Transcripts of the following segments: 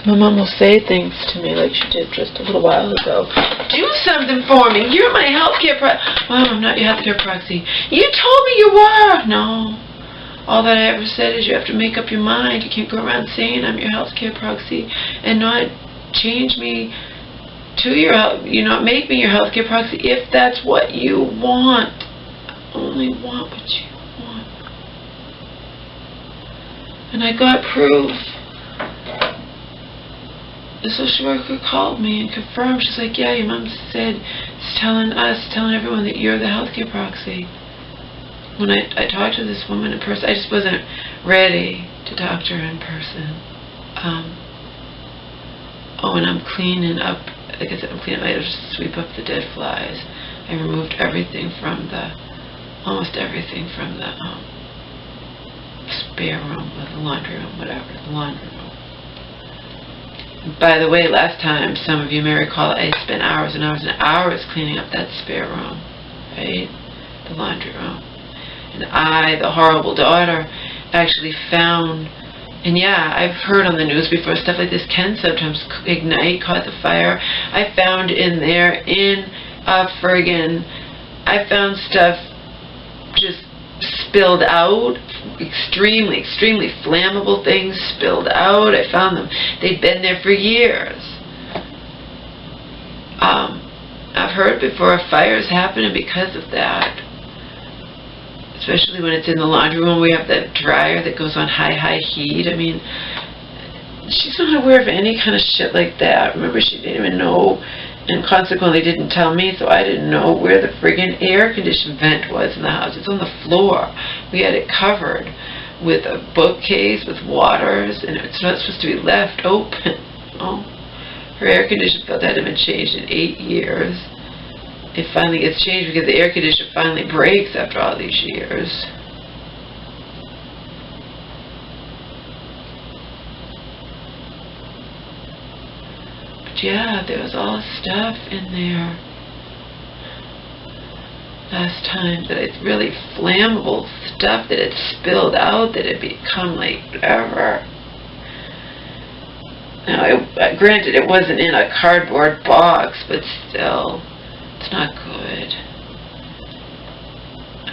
My mom will say things to me like she did just a little while ago. Do something for me. You're my healthcare proxy. Mom, I'm not your healthcare proxy. You told me you were. No. All that I ever said is you have to make up your mind. You can't go around saying I'm your healthcare proxy and not change me to your health. You know, make me your healthcare proxy if that's what you want. Only want what you want. And I got proof. The social worker called me and confirmed. She's like, yeah, your mom said, telling everyone that you're the healthcare proxy. When I talked to this woman in person, I just wasn't ready to talk to her in person. And I'm cleaning up, like I said, I just sweep up the dead flies. I removed everything from almost everything from the spare room, or the laundry room, whatever, the laundry room. By the way, last time, some of you may recall, I spent hours and hours and hours cleaning up that spare room, right? The laundry room. And I, the horrible daughter, actually found, and yeah, I've heard on the news before, stuff like this can sometimes ignite, cause a fire. I found in there, I found stuff just spilled out, extremely flammable things spilled out. I found them. They'd been there for years. I've heard before fires happening because of that. Especially when it's in the laundry room, we have that dryer that goes on high heat. I mean, she's not aware of any kind of shit like that. Remember, she didn't even know, and consequently didn't tell me, so I didn't know where the friggin' air conditioning vent was in the house. It's on the floor. We had it covered with a bookcase with waters, and it's not supposed to be left open. Oh, her air conditioning filter hadn't been changed in 8 years. It finally gets changed because the air conditioner finally breaks after all these years. But yeah, there was all stuff in there last time that it's really flammable stuff that had spilled out, that had become like whatever. Now, granted, it wasn't in a cardboard box, but still. It's not good.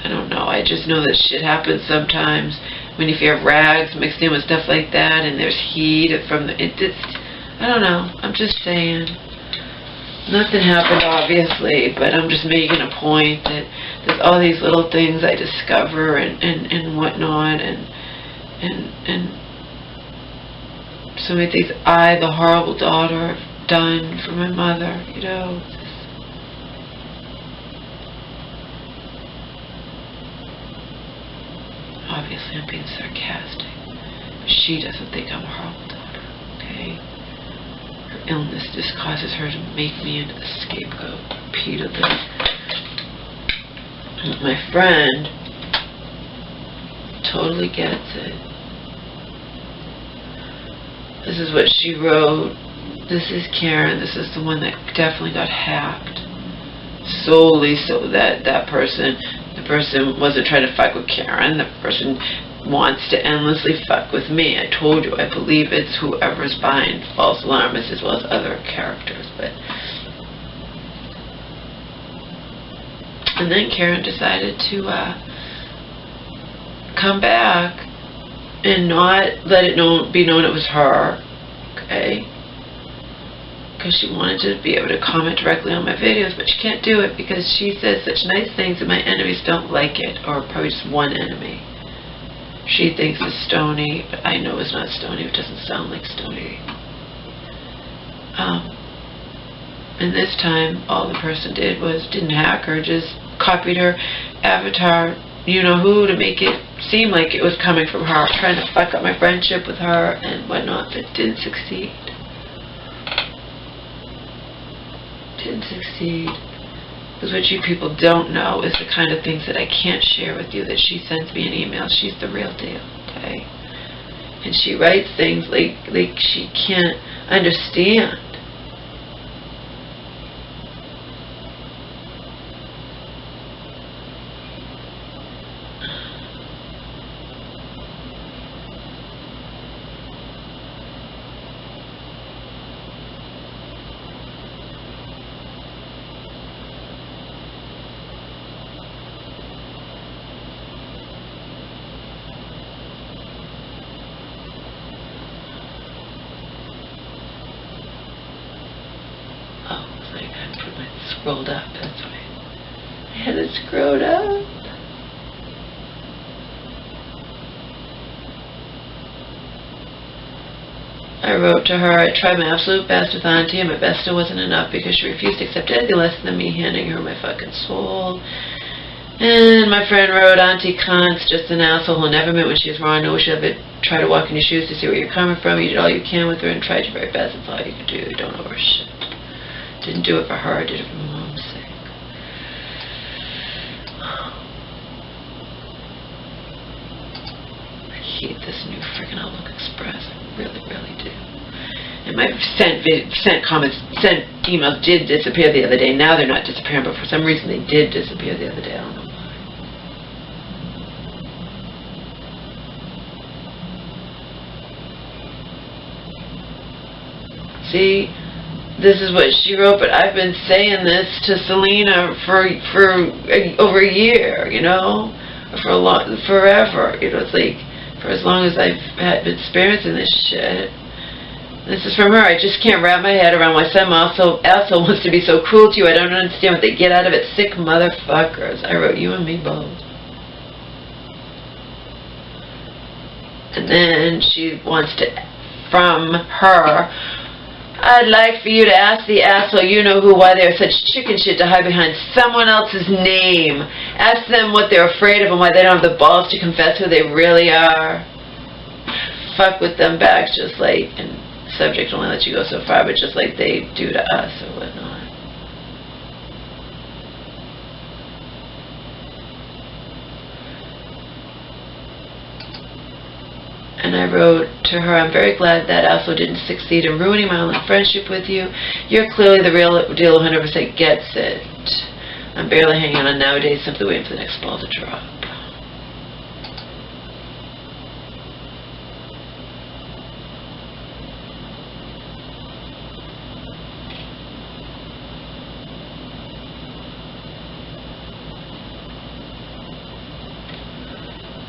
I don't know. I just know that shit happens sometimes when if you have rags mixed in with stuff like that and there's heat from the... I don't know. I'm just saying. Nothing happened, obviously, but I'm just making a point that there's all these little things I discover and whatnot and so many things I, the horrible daughter, have done for my mother, you know. Obviously, I'm being sarcastic. But she doesn't think I'm a horrible daughter, okay? Her illness just causes her to make me into the scapegoat repeatedly. And my friend totally gets it. This is what she wrote. This is Karen. This is the one that definitely got hacked. Solely so that the person wasn't trying to fuck with Karen. The person wants to endlessly fuck with me. I told you, I believe it's whoever's behind false alarmists as well as other characters. And then Karen decided to come back and not let it be known it was her, okay? Because she wanted to be able to comment directly on my videos, but she can't do it because she says such nice things and my enemies don't like it, or probably just one enemy. She thinks it's Stony, but I know it's not Stony. It doesn't sound like Stony. And this time, all the person did was didn't hack her, just copied her avatar, you know who, to make it seem like it was coming from her, trying to fuck up my friendship with her and whatnot, but didn't succeed. Didn't succeed. Because what you people don't know is the kind of things that I can't share with you that she sends me in email. She's the real deal, okay? And she writes things like she can't understand. like, I put mine scrolled up, that's why. I had it scrolled up. I wrote to her, I tried my absolute best with Auntie, and my best still wasn't enough because she refused to accept anything less than me handing her my fucking soul. And my friend wrote, Auntie cunt's just an asshole who never meant when she was wrong, no wish of it. Try to walk in your shoes to see where you're coming from. You did all you can with her and tried your very best. That's all you could do. Don't owe her shit. Didn't do it for her, I did it for my mom's sake. I hate this new freaking Outlook Express. I really, really do. And my sent emails did disappear the other day. Now they're not disappearing, but for some reason they did disappear the other day. I don't know why. See, this is what she wrote, but I've been saying this to Selena for over a year, you know, forever. You know, it's like for as long as I've been experiencing this shit. This is from her. I just can't wrap my head around why some also wants to be so cruel to you. I don't understand what they get out of it. Sick motherfuckers. I wrote you and me both. And then she wants to, from her, I'd like for you to ask the asshole you-know-who why they're such chicken shit to hide behind someone else's name. Ask them what they're afraid of and why they don't have the balls to confess who they really are. Fuck with them back just like, and subject only lets you go so far, but just like they do to us or whatnot. And I wrote to her, I'm very glad that asshole didn't succeed in ruining my only friendship with you. You're clearly the real deal, 100% gets it. I'm barely hanging on nowadays, simply waiting for the next ball to drop.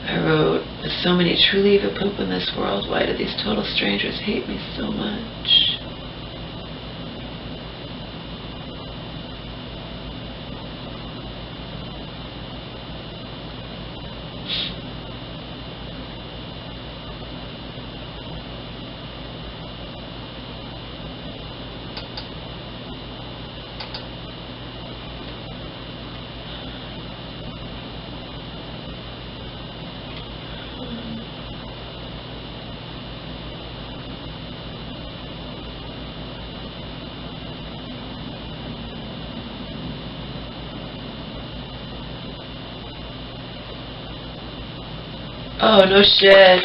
I wrote, with so many truly evil poop in this world, why do these total strangers hate me so much? Oh, no shit.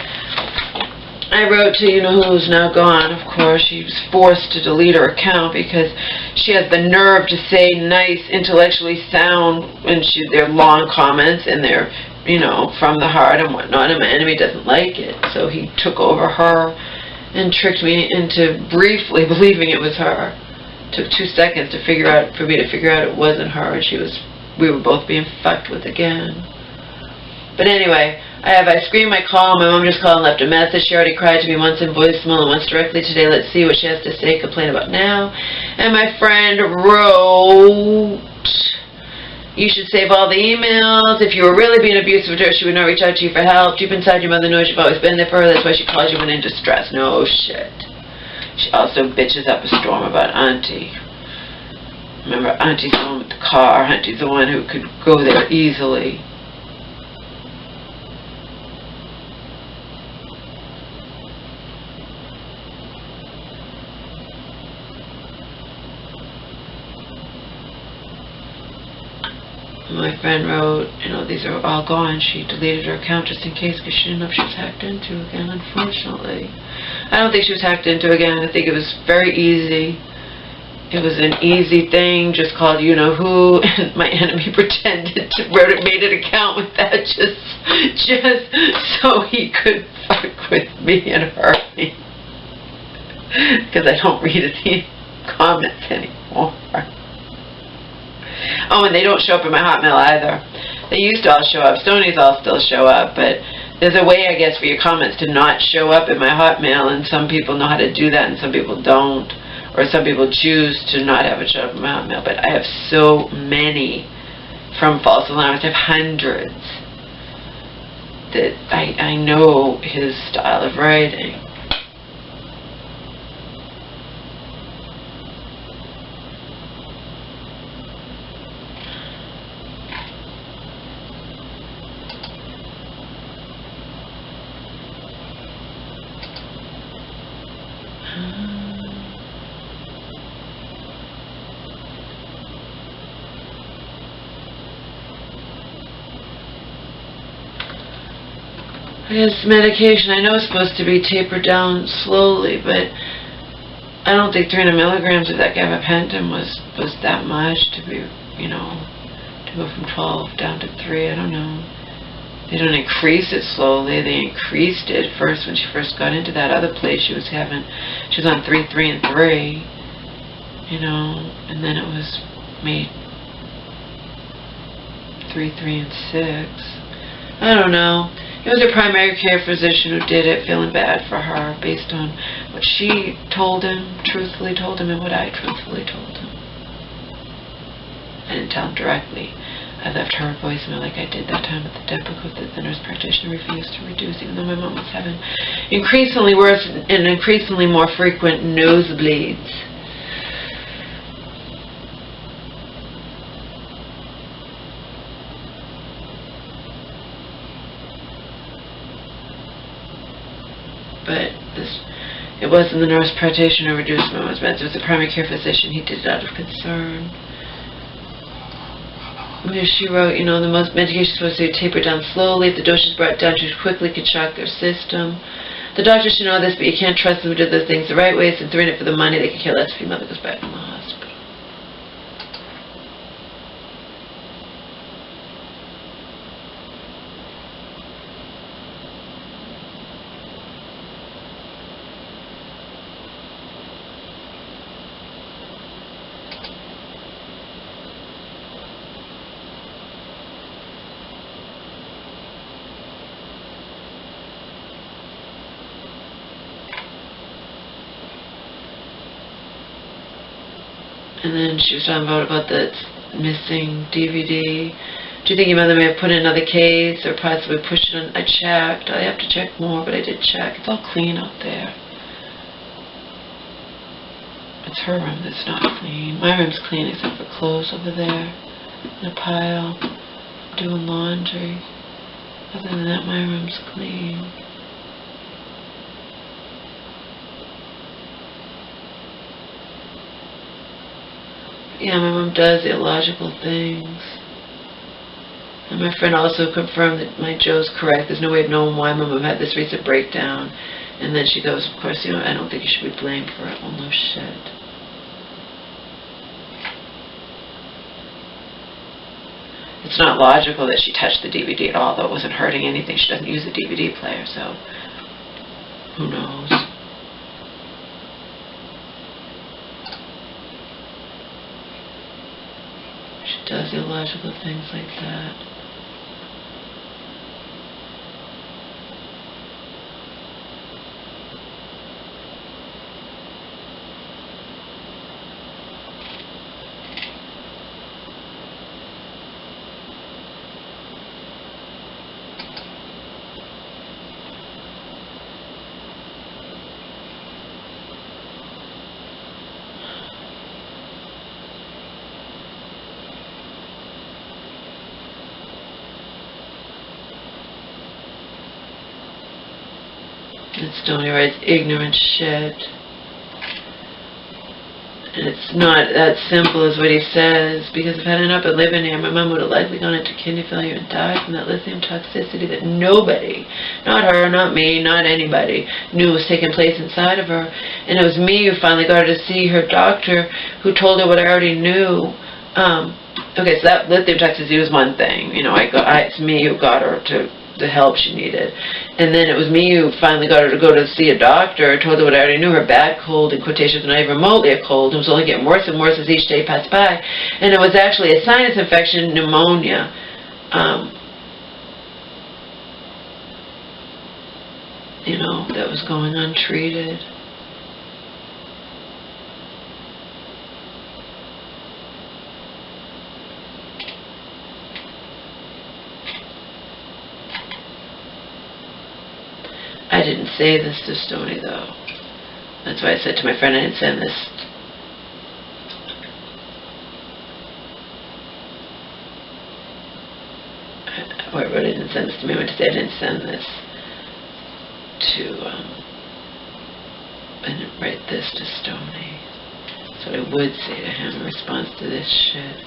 I wrote to you-know-who's now gone, of course. She was forced to delete her account because she has the nerve to say nice, intellectually sound, and their long comments, and they're, you know, from the heart and whatnot, and my enemy doesn't like it. So he took over her and tricked me into briefly believing it was her. It took 2 seconds for me to figure out it wasn't her, and we were both being fucked with again. But anyway, I screened my call. My mom just called and left a message. She already cried to me once in voicemail and once directly today. Let's see what she has to say, complain about now. And my friend wrote, you should save all the emails. If you were really being abusive to her, she would not reach out to you for help. Deep inside, your mother knows you've always been there for her. That's why she calls you when in distress. No shit. She also bitches up a storm about Auntie. Remember, Auntie's the one with the car. Auntie's the one who could go there easily. My friend wrote, you know, these are all gone. She deleted her account just in case because she didn't know if she was hacked into again, unfortunately. I don't think she was hacked into again. I think it was very easy. It was an easy thing, just called you-know-who, and my enemy pretended to made an account with that just so he could fuck with me and hurt me. Because I don't read any comments anymore. Oh, and they don't show up in my Hotmail either. They used to all show up. Stoney's all still show up, but there's a way, I guess, for your comments to not show up in my Hotmail, and some people know how to do that and some people don't. Or some people choose to not have a shut-up amount of mail, but I have so many from false alarms. I have hundreds that I know his style of writing. His medication, I know it's supposed to be tapered down slowly, but I don't think 300 milligrams of that gabapentin was that much to be, you know, to go from 12 down to 3. I don't know. They don't increase it slowly. They increased it first when she first got into that other place she was having. She was on 3, 3, and 3, you know, and then it was made 3, 3, and 6. I don't know. It was her primary care physician who did it, feeling bad for her based on what she told him, truthfully told him, and what I truthfully told him. I didn't tell him directly. I left her a voicemail like I did that time at the depot that the nurse practitioner refused to reduce, even though my mom was having increasingly worse and increasingly more frequent nosebleeds. But it wasn't the nurse practitioner who reduced my mom's meds. It was the primary care physician. He did it out of concern. She wrote, you know, the most medication is supposed to be tapered down slowly. If the dose is brought down too quickly, it can shock their system. The doctor should know this, but you can't trust them to do those things the right way. Since they're in it for the money, they can kill us if your mother goes back in the hospital. And then she was talking about the missing DVD. Do you think your mother may have put in another case or possibly pushed it on? I checked. I have to check more, but I did check. It's all clean out there. It's her room that's not clean. My room's clean except for clothes over there in a pile. Doing laundry. Other than that, my room's clean. Yeah, my mom does illogical things. And my friend also confirmed that my Joe's correct. There's no way of knowing why my mom had this recent breakdown. And then she goes, of course, you know, I don't think you should be blamed for it. Well, no shit. It's not logical that she touched the DVD at all, though it wasn't hurting anything. She doesn't use a DVD player, so who knows? She does illogical things like that. And Stoney writes ignorant shit. And it's not that simple as what he says, because if I hadn't up and living here, my mom would have likely gone into kidney failure and died from that lithium toxicity that nobody, not her, not me, not anybody, knew was taking place inside of her. And it was me who finally got her to see her doctor, who told her what I already knew. Okay, so that lithium toxicity was one thing. You know, it's me who got her to the help she needed. And then it was me who finally got her to go to see a doctor, told her what I already knew, her bad cold, in quotations, not even remotely a cold. It was only getting worse and worse as each day passed by. And it was actually a sinus infection, pneumonia. You know, that was going untreated. say this to Stoney, though. That's why I said to my friend I didn't send this. I wrote I didn't send this to me. I went to say I didn't send this to, I didn't write this to Stoney. That's what I would say to him in response to this shit.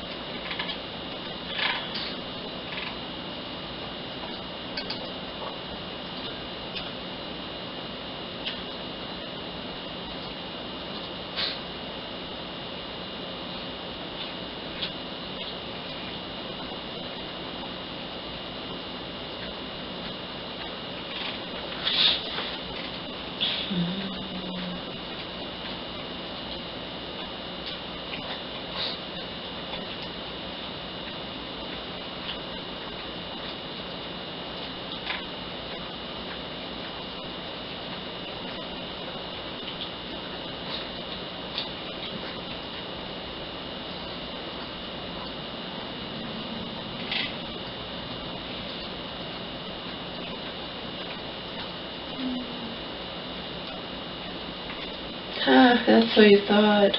That's what you thought.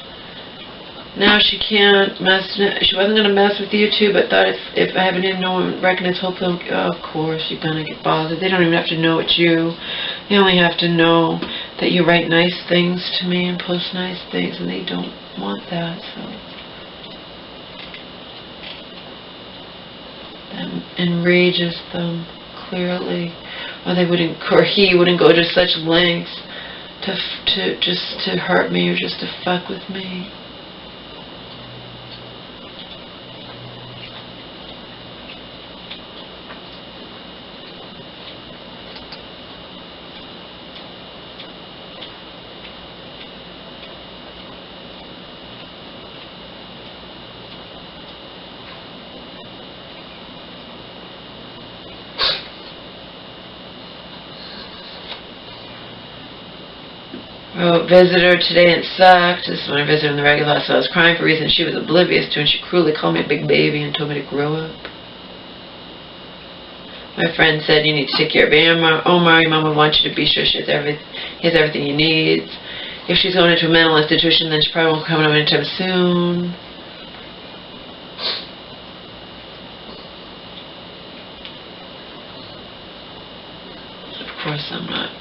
Now she can't mess. She wasn't gonna mess with you two, but thought if I haven't even known, recognize, hopefully, of course you're gonna get bothered. They don't even have to know it's you. They only have to know that you write nice things to me and post nice things, and they don't want that. So that enrages them clearly, or they wouldn't, or he wouldn't go to such lengths to just to hurt me or just to fuck with me. Wrote, visitor today and sucked. This is when I visited in the regular house, so I was crying for reasons she was oblivious to, and she cruelly called me a big baby and told me to grow up. My friend said, you need to take care of Omar. Your mama wants you to be sure he has everything he needs. If she's going into a mental institution, then she probably won't come home anytime soon. Of course, I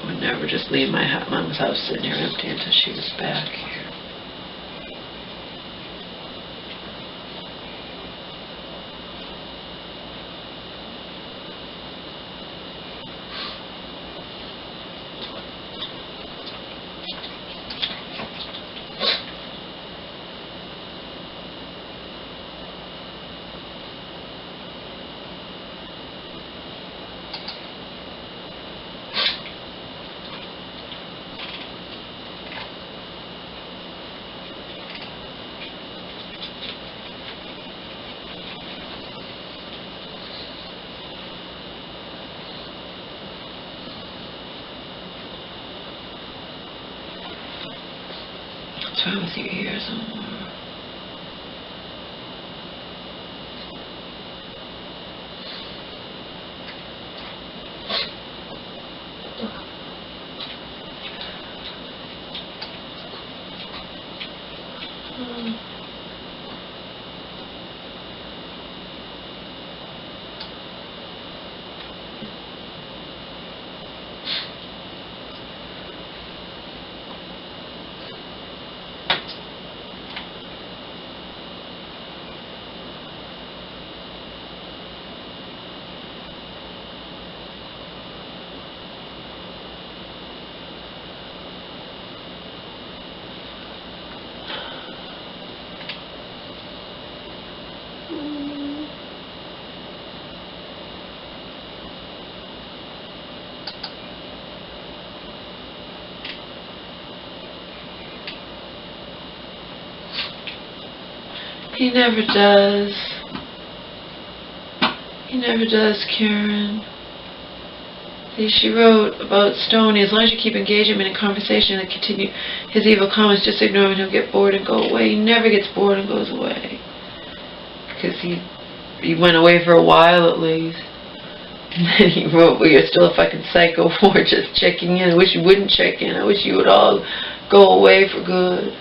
would never just leave my mom's house sitting here empty until she was back here. What's wrong with your ears, Omar? He never does. He never does, Karen. See, she wrote about Stoney, as long as you keep engaging him in a conversation and continue his evil comments, just ignore him and he'll get bored and go away. He never gets bored and goes away. Because he went away for a while at least. And then he wrote, well, you're still a fucking psycho for just checking in. I wish you wouldn't check in. I wish you would all go away for good.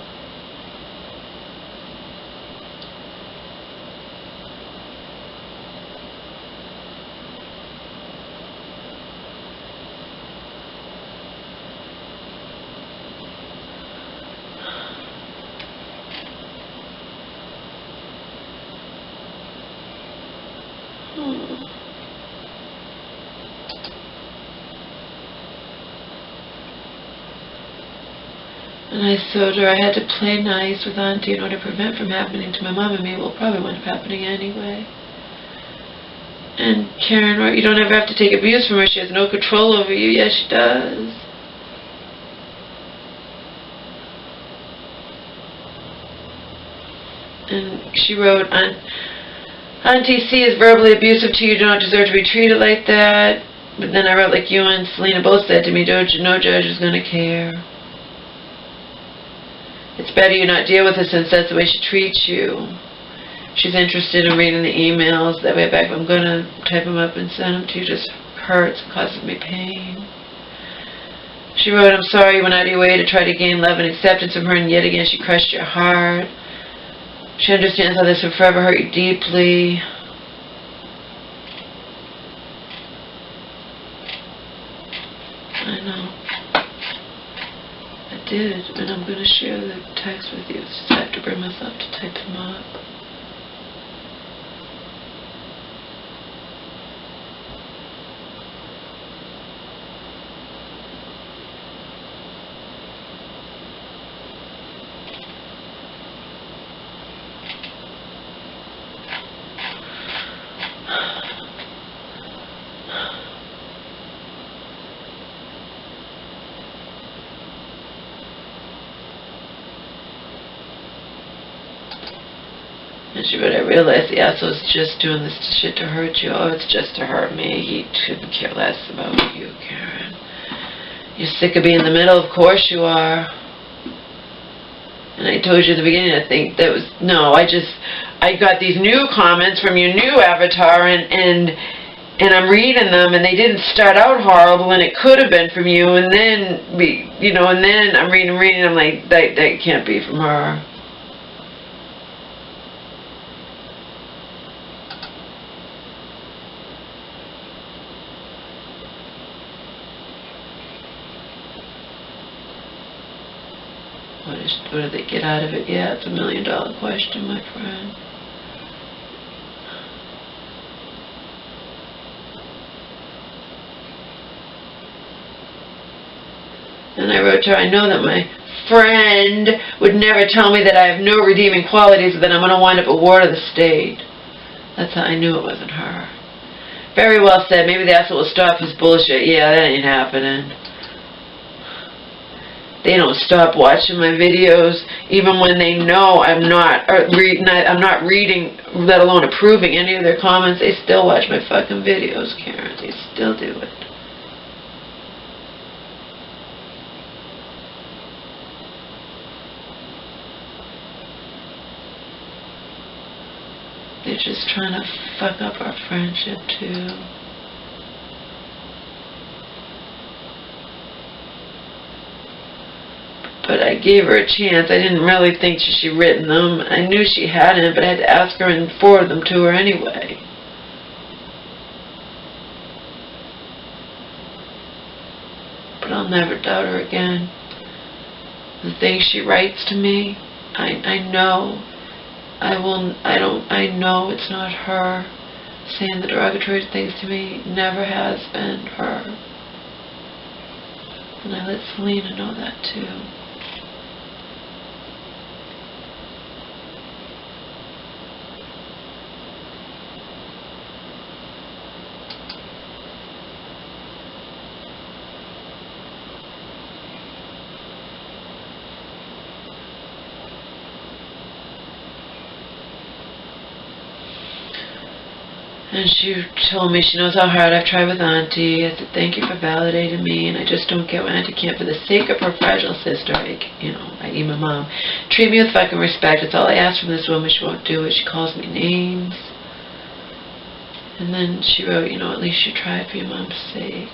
And I told her I had to play nice with Auntie in order to prevent from happening to my mom and me. Well, probably wound up happening anyway. And Karen wrote, you don't ever have to take abuse from her. She has no control over you. Yes, she does. And she wrote, Auntie C is verbally abusive to you. You don't deserve to be treated like that. But then I wrote, like you and Selena both said to me, no judge is going to care. It's better you not deal with her since that's the way she treats you. She's interested in reading the emails. That way back, I'm going to type them up and send them to you. It just hurts and causes me pain. She wrote, I'm sorry you went out of your way to try to gain love and acceptance from her, and yet again she crushed your heart. She understands how this will forever hurt you deeply. I know. I did, and I'm going to share the text with you. It's just I have to bring myself to type them up. And she wrote, I realized the asshole's just doing this shit to hurt you. Oh, it's just to hurt me. He couldn't care less about you, Karen. You're sick of being in the middle? Of course you are. And I told you at the beginning, I think that was, no, I got these new comments from your new avatar, and I'm reading them, and they didn't start out horrible, and it could have been from you, and then, and then I'm reading, I'm like, that can't be from her. What do they get out of it? Yeah, it's $1 million question, my friend. And I wrote to her, I know that my friend would never tell me that I have no redeeming qualities, that I'm going to wind up a ward of the state. That's how I knew it wasn't her. Very well said. Maybe the asshole will stop his bullshit. Yeah, that ain't happening. They don't stop watching my videos, even when they know I'm not reading, let alone approving any of their comments. They still watch my fucking videos, Karen. They still do it. They're just trying to fuck up our friendship, too. But I gave her a chance. I didn't really think she'd written them. I knew she hadn't, but I had to ask her and forward them to her anyway. But I'll never doubt her again. The things she writes to me, I know. I know it's not her saying the derogatory things to me. Never has been her. And I let Selena know that too. And she told me she knows how hard I've tried with Auntie. I said, thank you for validating me, and I just don't get why Auntie can't, for the sake of her fragile sister, i.e. my mom, treat me with fucking respect. It's all I ask from this woman. She won't do it. She calls me names. And then she wrote, you know, at least you tried for your mom's sake.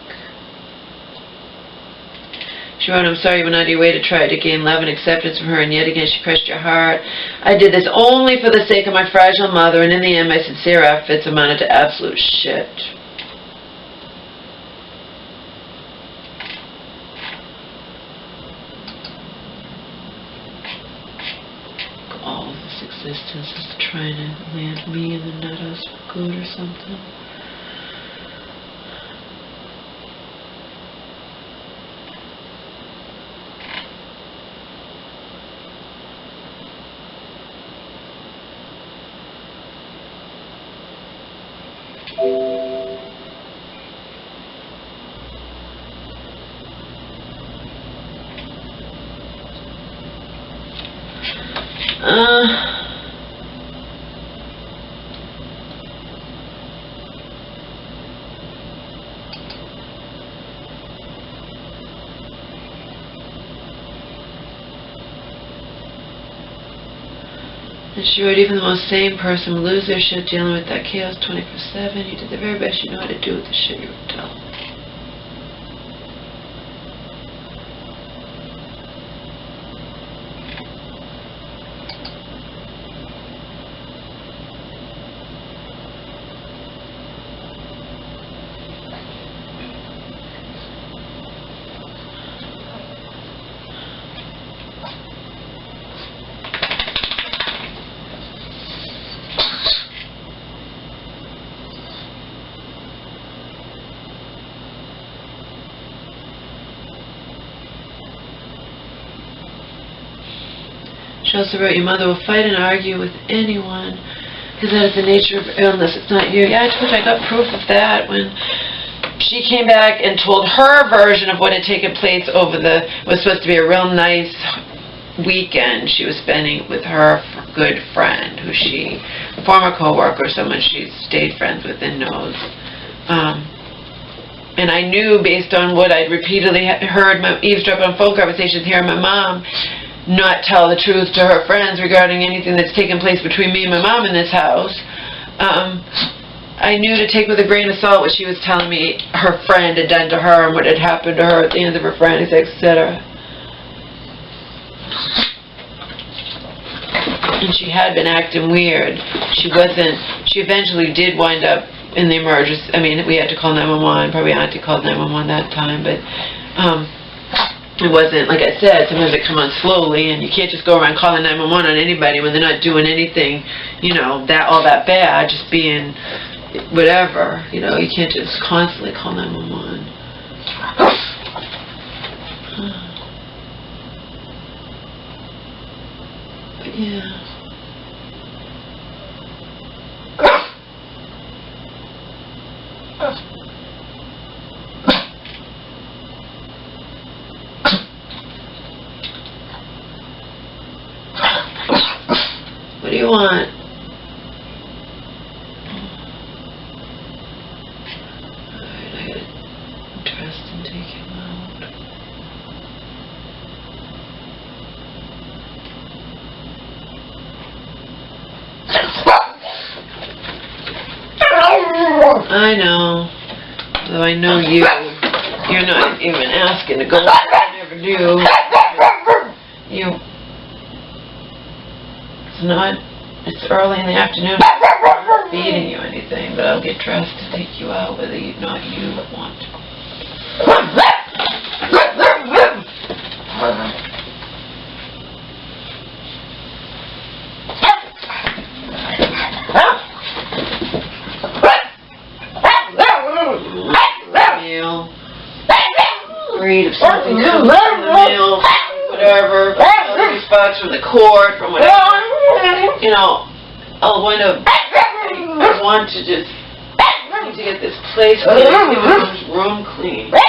She wrote, I'm sorry you went out of your way to try to gain love and acceptance from her, and yet again she crushed your heart. I did this only for the sake of my fragile mother, and in the end my sincere efforts amounted to absolute shit. All of this existence is trying to land me in the nuthouse for good or something. And she wrote, even the most sane person will lose their shit dealing with that chaos 24/7. You did the very best you know how to do with the shit you were dealt. She also wrote, your mother will fight and argue with anyone because that is the nature of illness. It's not you. Yeah, I told you I got proof of that when she came back and told her version of what had taken place over was supposed to be a real nice weekend she was spending with her good friend, who former co-worker, someone she stayed friends with and knows. And I knew based on what I'd repeatedly heard, eavesdrop on phone conversations, hearing my mom not tell the truth to her friends regarding anything that's taken place between me and my mom in this house. I knew to take with a grain of salt what she was telling me her friend had done to her and what had happened to her at the hands of her friends, etc. And she had been acting weird. She eventually did wind up in the emergency. I mean, we had to call 911. Probably Auntie called 911 that time, but it wasn't, like I said, sometimes they come on slowly, and you can't just go around calling 911 on anybody when they're not doing anything, you know, all that bad, just being whatever, you know. You can't just constantly call 911. But yeah. What do you want? Alright, I gotta dress and take him out. I know. Though I know you're not even asking to go. I never do. It's early in the afternoon. I'm not feeding you anything, but I'll get dressed to take you out whether or not you want to. Meal. Read if something comes in the mail, whatever, response from the court, from whatever. You know, I'll wind up, I want to just, need to get this place clean, get this room clean. I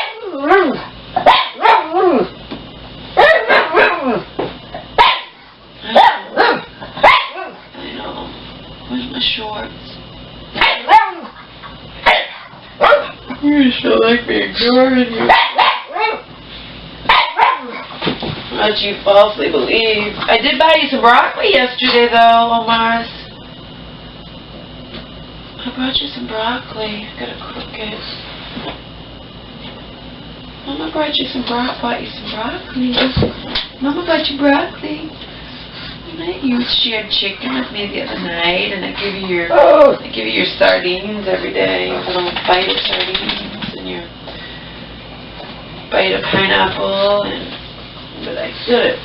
know. Where's my shorts? You still like me ignoring you. What you falsely believe. I did buy you some broccoli yesterday, though, Omars. I brought you some broccoli. I gotta cook it. Mama brought you some broccoli. Mama brought you broccoli. You shared chicken with me the other night, and I give you your sardines every day. A little bite of sardines and your bite of pineapple, but I did it.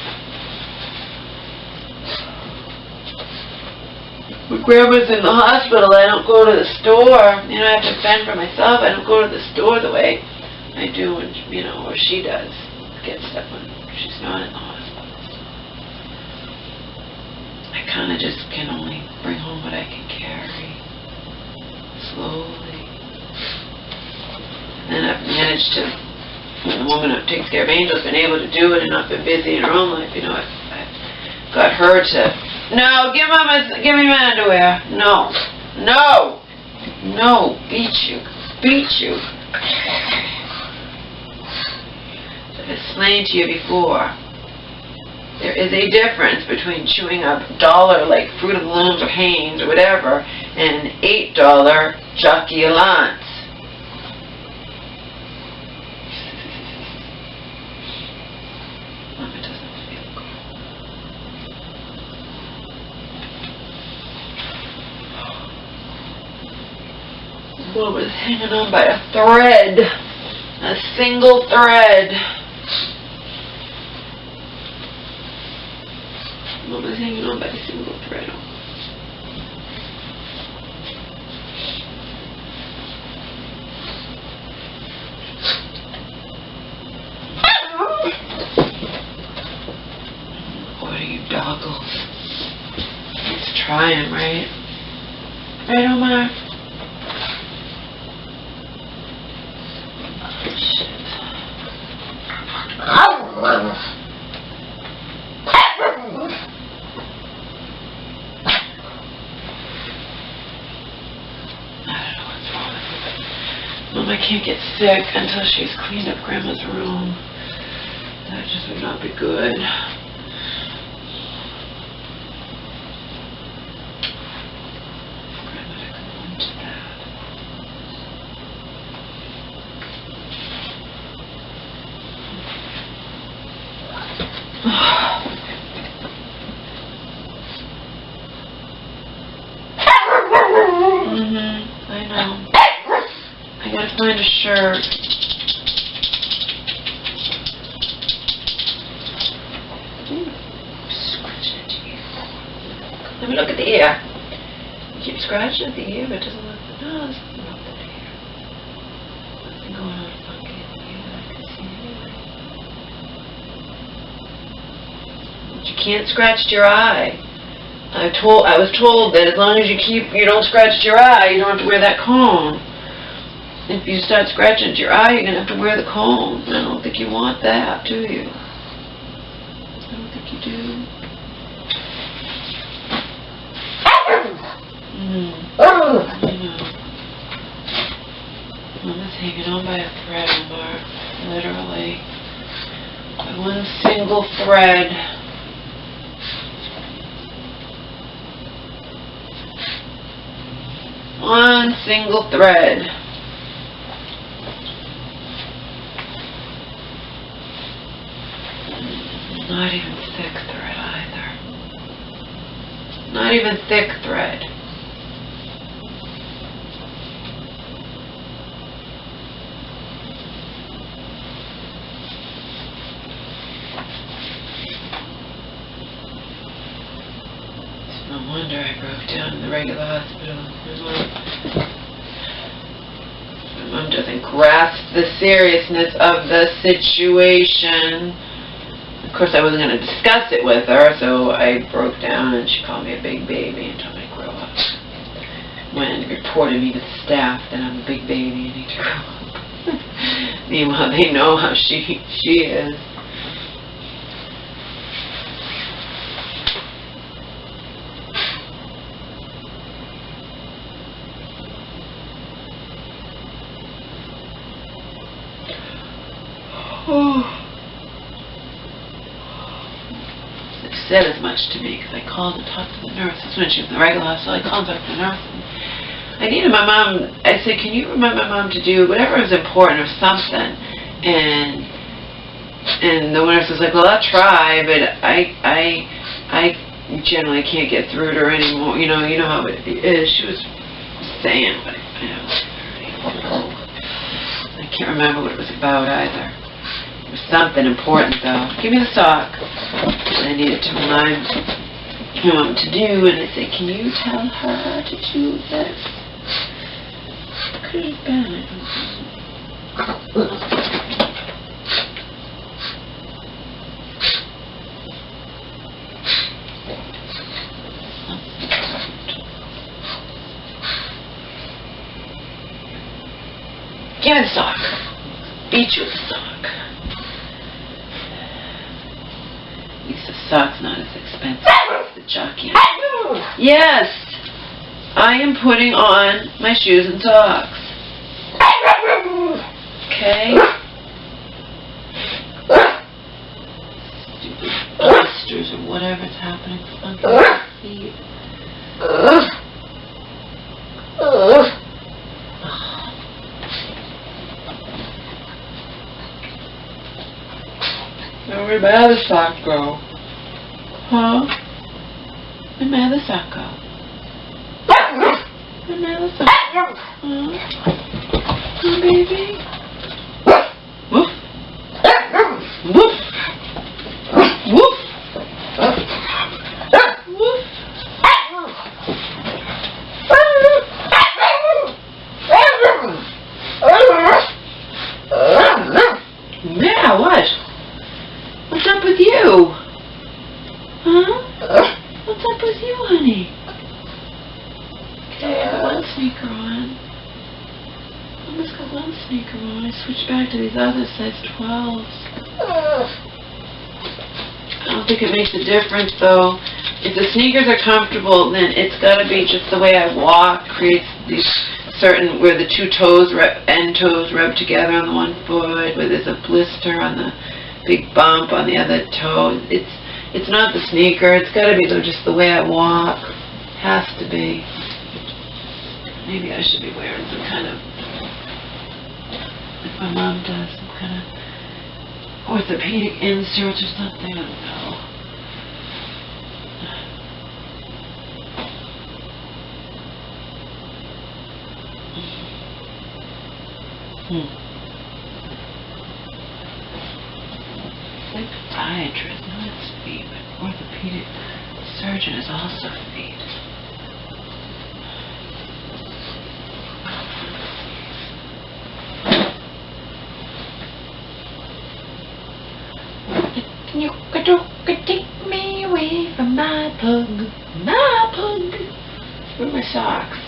When Grandma's in the hospital, I don't go to the store. You know, I have to fend for myself. I don't go to the store the way I do when, or she does. Get stuff when she's not in the hospital. I kind of just can only bring home what I can carry. Slowly. And I've managed to, when the woman who takes care of Angel's been able to do it and not been busy in her own life, I've got her to, no, give me my underwear. No. Beat you. I've explained to you before, there is a difference between chewing up $1 like Fruit of the Looms or Hanes or whatever and $8 Jockey Alliance. Mama doesn't feel good. Mama's hanging on by a thread. A single thread. Mama's hanging on by a single thread. What are you doggles? It's trying, right? Right, Omar? Oh, shit. I can't get sick until she's cleaned up Grandma's room. That just would not be good. Grandma to come home to that. I know. I gotta find a shirt. Scratching at your ear. Let me look at the ear. You keep scratching at the ear, but it doesn't look. No, there's nothing wrong with the ear. Nothing going on funky in the ear that I can see anyway. But you can't scratch your eye. I was told that as long as you don't scratch your eye, you don't have to wear that cone. If you start scratching at your eye, you're going to have to wear the cone. I don't think you want that, do you? I don't think you do. I know. Mama's hanging on by a thread, Omar. Literally. By one single thread. One single thread. Not even thick thread either. Not even thick thread. It's no wonder I broke down in the regular hospital. My mom doesn't grasp the seriousness of the situation. Of course, I wasn't going to discuss it with her, so I broke down and she called me a big baby and told me to grow up. When it reported me to the staff that I'm a big baby and need to grow up. Meanwhile, they know how she is. Said as much to me because I called and talked to the nurse. That's when she was in the regular hospital. I called and talked to the nurse, and I needed my mom. I said, can you remind my mom to do whatever is important or something? And the nurse was like, well, I'll try, but I generally can't get through to her anymore. You know how it is. She was saying, but I can't remember what it was about either. It was something important, though. Give me the sock. And I needed to remind my mom to do, and I said, can you tell her to do this? Could have been. Give me the sock. Beat you with the sock. At least the sock's not as expensive as the jockey. Yes! I am putting on my shoes and socks. Okay? Stupid blisters or whatever's happening. Funky feet. Where'd my other sock go? Huh? Where'd my other sock go? Where'd my other sock go? Huh? Huh, baby? Woof. Woof. Woof. Woof. Yeah, what? What's up with you? Huh? What's up with you, honey? Okay, I got one sneaker on. Almost got one sneaker on. I switched back to these other size 12s. I don't think it makes a difference, though. If the sneakers are comfortable, then it's got to be just the way I walk. Creates these certain, where the two toes, end toes rub together on the one foot, where there's a blister on the big bump on the other toe. It's not the sneaker. It's got to be just the way I walk. Has to be. Maybe I should be wearing some kind of, like my mom does, some kind of orthopedic inserts or something. I don't know. Psychiatrist, no, it's feet, but orthopedic surgeon is also feet. You could take me away from my pug, my pug. Where are my socks?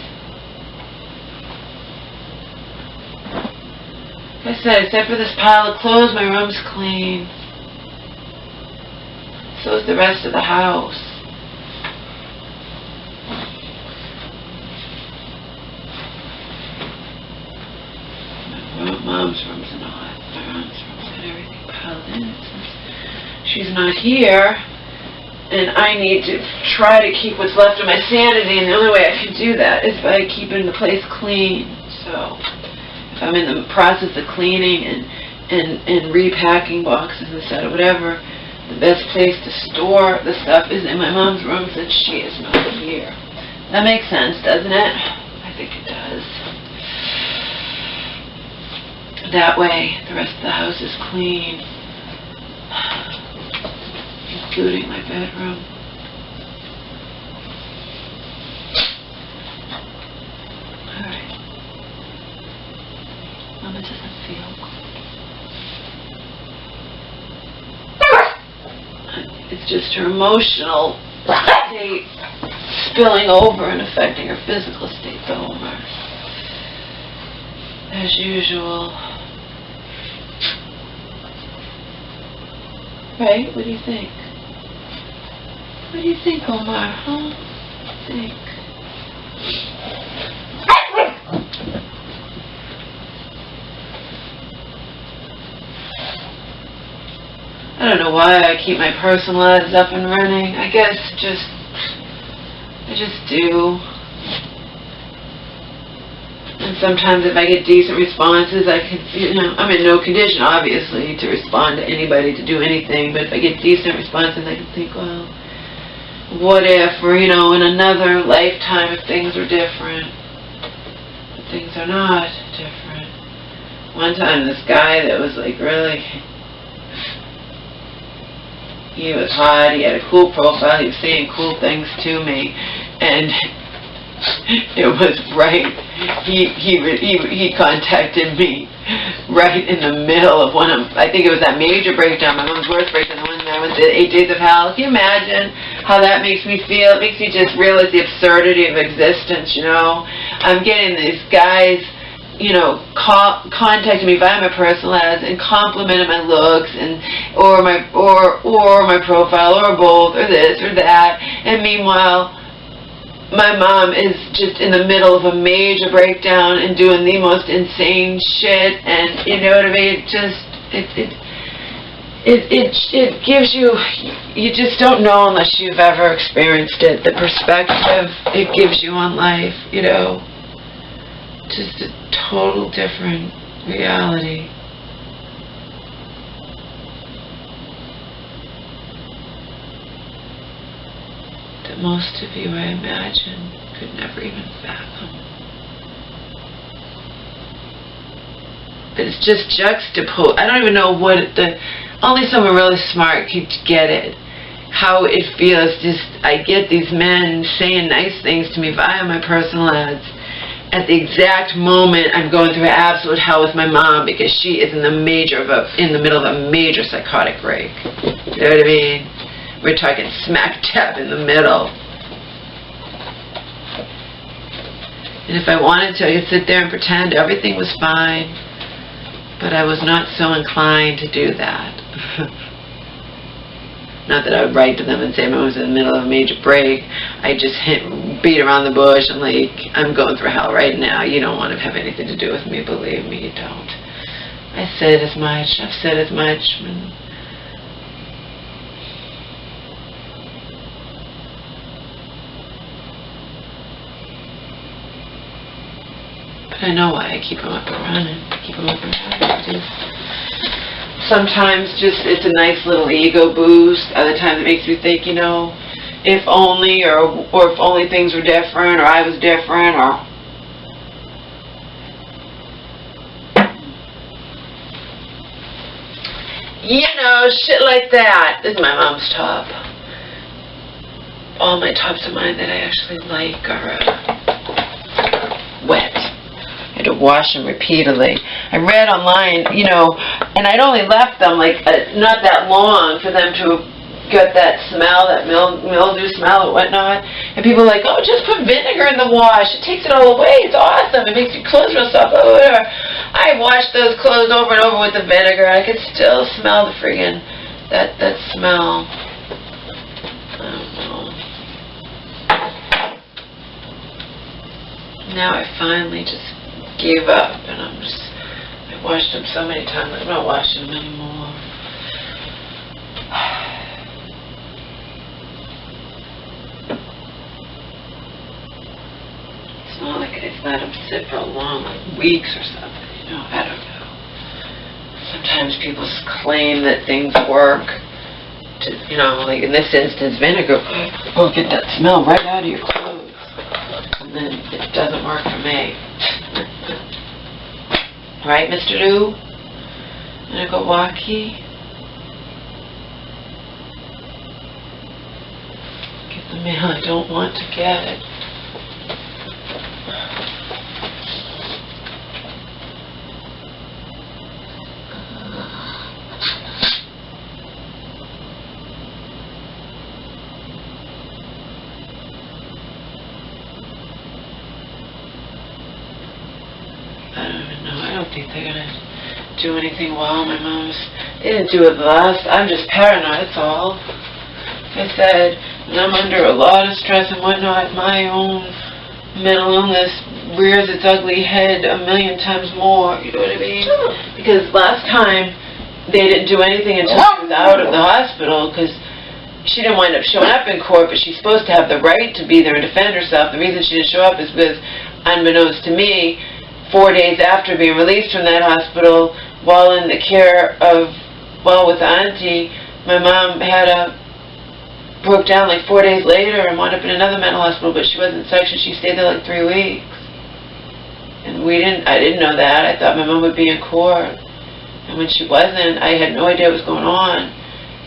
Like I said, except for this pile of clothes, my room's clean. So is the rest of the house. My mom's room's not. My mom's room's got everything piled in it since she's not here. And I need to try to keep what's left of my sanity, and the only way I can do that is by keeping the place clean. So if I'm in the process of cleaning and repacking boxes instead of whatever, the best place to store the stuff is in my mom's room since she is not here. That makes sense, doesn't it? I think it does. That way, the rest of the house is clean, including my bedroom. Alright. Mama doesn't feel good. It's just her emotional state spilling over and affecting her physical state, though, as usual. Right? What do you think? What do you think, Omar? Huh? What do you think? I don't know why I keep my personal ads up and running. I guess I just do. And sometimes if I get decent responses, I could, I'm in no condition, obviously, to respond to anybody, to do anything, but if I get decent responses, I can think, well, what if, or, in another lifetime if things were different. But things are not different. One time, this guy that was, like, really, he was hot, he had a cool profile, he was saying cool things to me, and it was right. He contacted me right in the middle of one of, I think it was that major breakdown, my mom's worst breakdown, the one that I went to 8 Days of Hell. Can you imagine how that makes me feel? It makes me just realize the absurdity of existence, I'm getting these guys, contacting me via my personal ads and complimenting my looks or my profile or both or this or that, and meanwhile my mom is just in the middle of a major breakdown and doing the most insane shit, and you know what I mean? It gives you just don't know unless you've ever experienced it, the perspective it gives you on life, just a total different reality. That most of you, I imagine, could never even fathom. But it's just juxtaposed. I don't even know what only someone really smart could get it. How it feels. Just, I get these men saying nice things to me via my personal ads at the exact moment I'm going through absolute hell with my mom because she is in the middle of a major psychotic break. You know what I mean? We're talking smack dab in the middle. And if I wanted to, I could sit there and pretend everything was fine. But I was not so inclined to do that. Not that I would write to them and say I was in the middle of a major break. I just beat around the bush and I'm going through hell right now. You don't want to have anything to do with me. Believe me, you don't. I said as much. I've said as much. I know why I keep them up and running. Sometimes it's a nice little ego boost. Other times it makes me think, if only, or if only things were different, or I was different, or... shit like that. This is my mom's top. All my tops of mine that I actually like are wet. I had to wash them repeatedly. I read online, and I'd only left them not that long for them to get that smell, that mildew smell or whatnot. And people were like, oh, just put vinegar in the wash. It takes it all away. It's awesome. It makes your clothes real soft. Whatever. I washed those clothes over and over with the vinegar. I could still smell the friggin' that smell. I don't know. Now I finally just gave up, and I washed them so many times, I'm not washing them anymore. It's not like I let them sit for a long, weeks or something, I don't know. Sometimes people claim that things work, like in this instance, vinegar will get that smell right out of your clothes, and then it doesn't work for me. Right, Mr. Lou? And I go, walkie. Get the mail I don't want to get. I don't think they're going to do anything well. They didn't do it last. I'm just paranoid, that's all. Like I said, when I'm under a lot of stress and whatnot, my own mental illness rears its ugly head 1,000,000 times more, you know what I mean? Because last time, they didn't do anything until she was out of the hospital, because she didn't wind up showing up in court, but she's supposed to have the right to be there and defend herself. The reason she didn't show up is because, unbeknownst to me, 4 days after being released from that hospital, while in the care of, with Auntie, my mom broke down like 4 days later and wound up in another mental hospital, but she wasn't sectioned. She stayed there like 3 weeks. And I didn't know that. I thought my mom would be in court. And when she wasn't, I had no idea what was going on.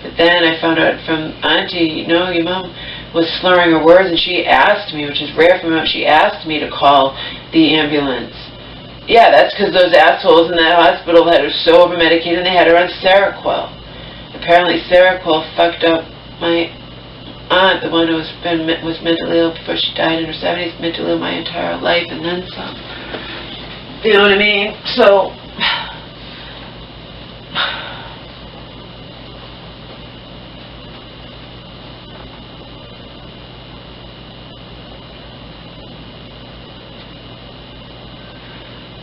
But then I found out from Auntie, your mom was slurring her words, and she asked me, which is rare for my mom, she asked me to call the ambulance. Yeah, that's because those assholes in that hospital had her so over-medicated, and they had her on Seroquel. Apparently Seroquel fucked up my aunt, the one who was mentally ill before she died in her 70s, mentally ill my entire life, and then some. You know what I mean? So,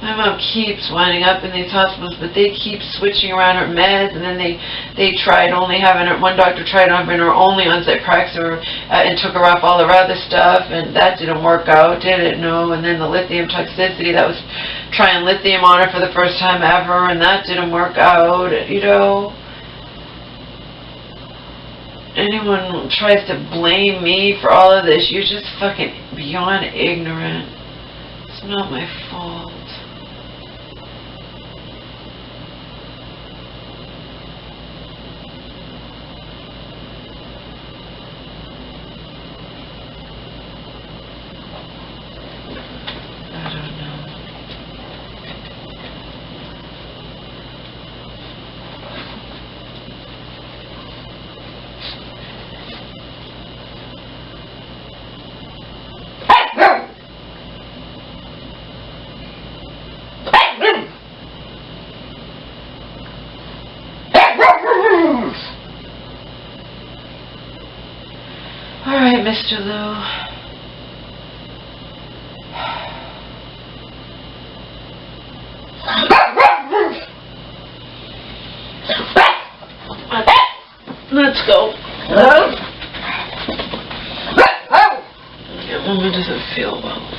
my mom keeps winding up in these hospitals, but they keep switching around her meds, and then they tried only having her, one doctor tried having her only on Zyprexa and took her off all her other stuff, and that didn't work out, did it? No. And then the lithium toxicity, that was trying lithium on her for the first time ever, and that didn't work out, Anyone who tries to blame me for all of this, you're just fucking beyond ignorant. It's not my fault. All right, Mr. Lou. Let's go. Yeah, Mama doesn't feel well.